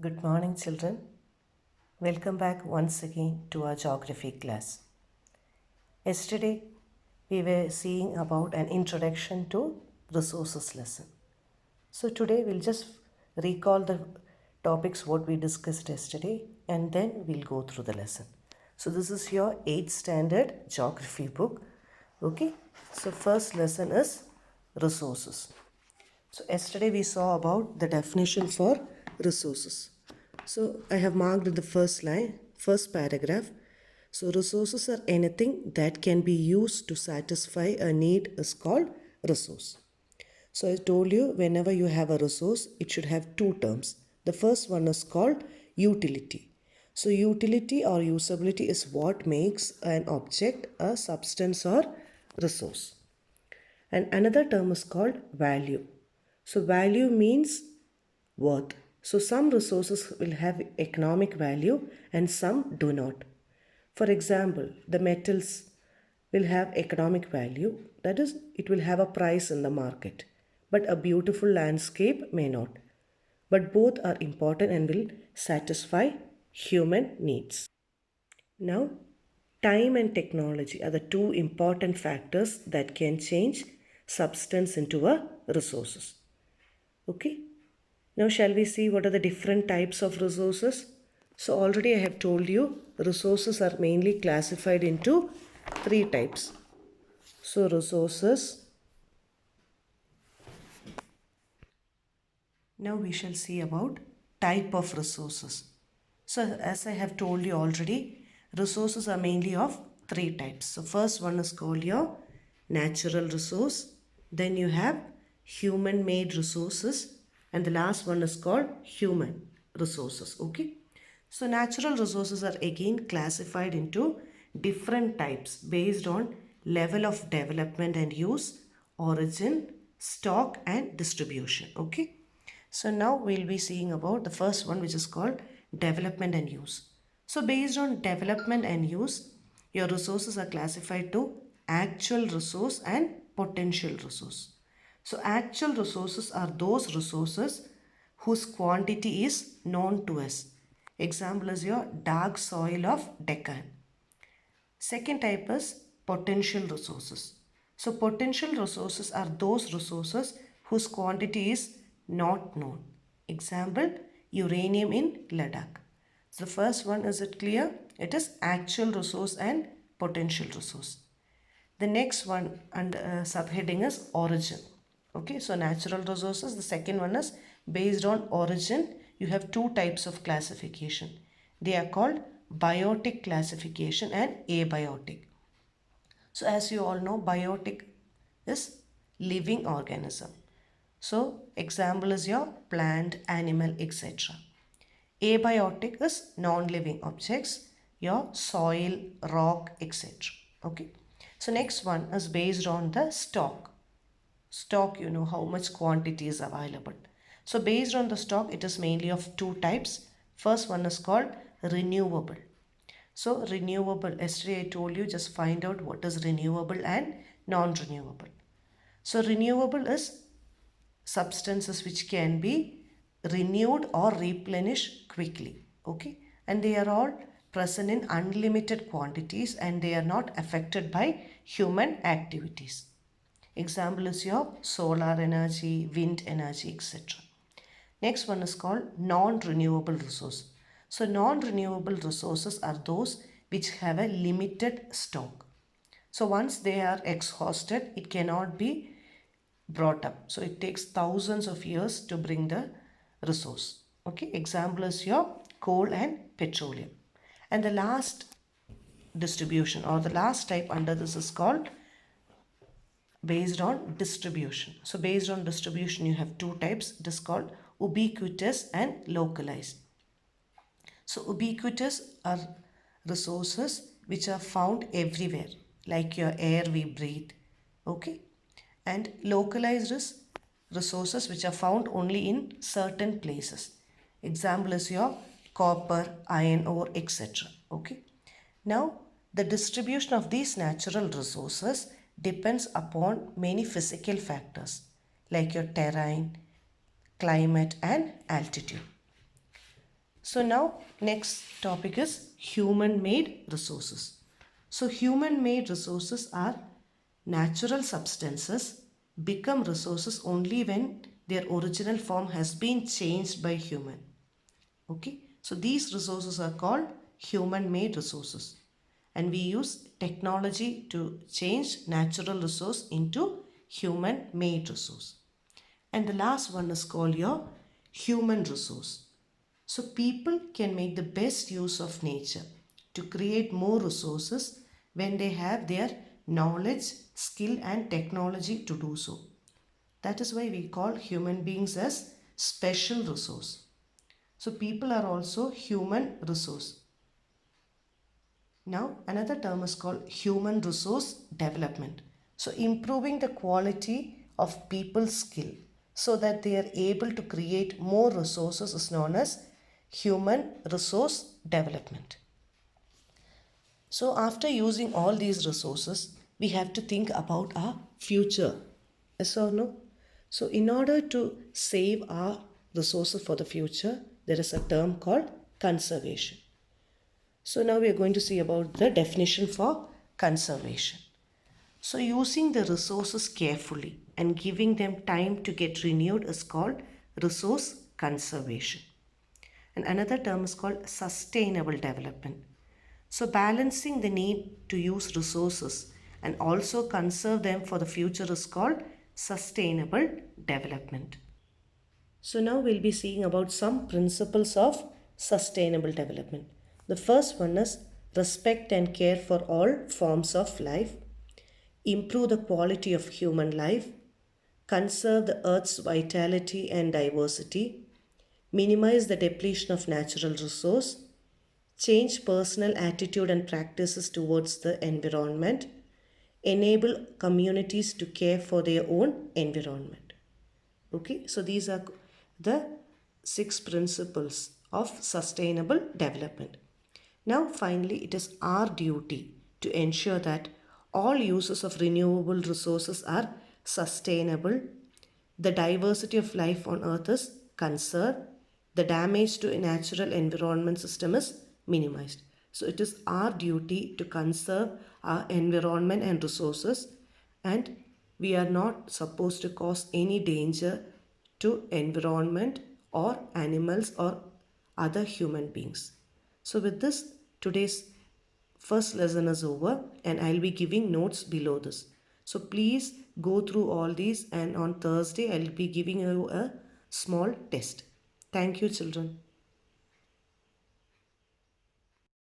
Good morning, children. Welcome back once again to our geography class. Yesterday, we were seeing about an introduction to resources lesson. So today, we'll just recall the topics what we discussed yesterday and then we'll go through the lesson. So this is your 8th standard geography book. Okay. So first lesson is resources. So yesterday we saw about the definition for resources. So I have marked in the first line, first paragraph. So resources are anything that can be used to satisfy a need is called resource. So I told you whenever you have a resource, it should have two terms. The first one is called utility. So utility or usability is what makes an object a substance or resource. And another term is called value. So value means worth. So some resources will have economic value and some do not. For example, the metals will have economic value, that is, it will have a price in the market, but a beautiful landscape may not. But both are important and will satisfy human needs. Now, time and technology are the two important factors that can change substance into a resources. Okay. Now shall we see what are the different types of resources? So already I have told you resources are mainly classified into three types. So resources. Now we shall see about type of resources. So as I have told you already, resources are mainly of three types. So first one is called your natural resource. Then you have human made resources. And the last one is called human resources. Okay. So natural resources are again classified into different types based on level of development and use, origin, stock and distribution. Okay. So now we'll be seeing about the first one, which is called development and use. So based on development and use, your resources are classified to actual resource and potential resource. So actual resources are those resources whose quantity is known to us. Example is your dark soil of Deccan. Second type is potential resources. So potential resources are those resources whose quantity is not known. Example, uranium in Ladakh. So the first one, is it clear? It is actual resource and potential resource. The next one and subheading is origin. Okay, so natural resources. The second one is based on origin. You have two types of classification. They are called biotic classification and abiotic. So as you all know, biotic is living organism. So example is your plant, animal, etc. Abiotic is non-living objects, your soil, rock, etc. Okay. So next one is based on the stock. Stock, you know how much quantity is available. So based on the stock, it is mainly of two types. First one is called renewable. So renewable, yesterday I told you just find out what is renewable and non-renewable. So renewable is substances which can be renewed or replenished quickly. Okay, and they are all present in unlimited quantities and they are not affected by human activities. Example is your solar energy, wind energy, etc. Next one is called non-renewable resource. So non-renewable resources are those which have a limited stock. So once they are exhausted, it cannot be brought up. So it takes thousands of years to bring the resource. Okay, example is your coal and petroleum. And the last distribution or the last type under this is called based on distribution. So based on distribution, you have two types. It is called ubiquitous and localized. So ubiquitous are resources which are found everywhere, like your air we breathe. Okay. And localized is resources which are found only in certain places. Example is your copper, iron ore, etc. Okay. Now, the distribution of these natural resources depends upon many physical factors like your terrain, climate and altitude. So now next topic is human-made resources. So human-made resources are natural substances become resources only when their original form has been changed by human. Okay, so these resources are called human-made resources, and we use technology to change natural resource into human-made resource. And the last one is called your human resource. So people can make the best use of nature to create more resources when they have their knowledge, skill and technology to do so. That is why we call human beings as special resource. So people are also human resource. Now another term is called human resource development. So improving the quality of people's skill so that they are able to create more resources is known as human resource development. So after using all these resources, we have to think about our future. Yes or no? So in order to save our resources for the future, there is a term called conservation. So now we are going to see about the definition for conservation. So using the resources carefully and giving them time to get renewed is called resource conservation. And another term is called sustainable development. So balancing the need to use resources and also conserve them for the future is called sustainable development. So now we'll be seeing about some principles of sustainable development. The first one is respect and care for all forms of life, improve the quality of human life, conserve the earth's vitality and diversity, minimize the depletion of natural resource, change personal attitude and practices towards the environment, enable communities to care for their own environment. Okay, so these are the 6 principles of sustainable development. Now finally it is our duty to ensure that all uses of renewable resources are sustainable, the diversity of life on earth is conserved, the damage to a natural environment system is minimized. So it is our duty to conserve our environment and resources, and we are not supposed to cause any danger to environment or animals or other human beings. So with this, today's first lesson is over and I'll be giving notes below this. So please go through all these, and on Thursday I'll be giving you a small test. Thank you, children.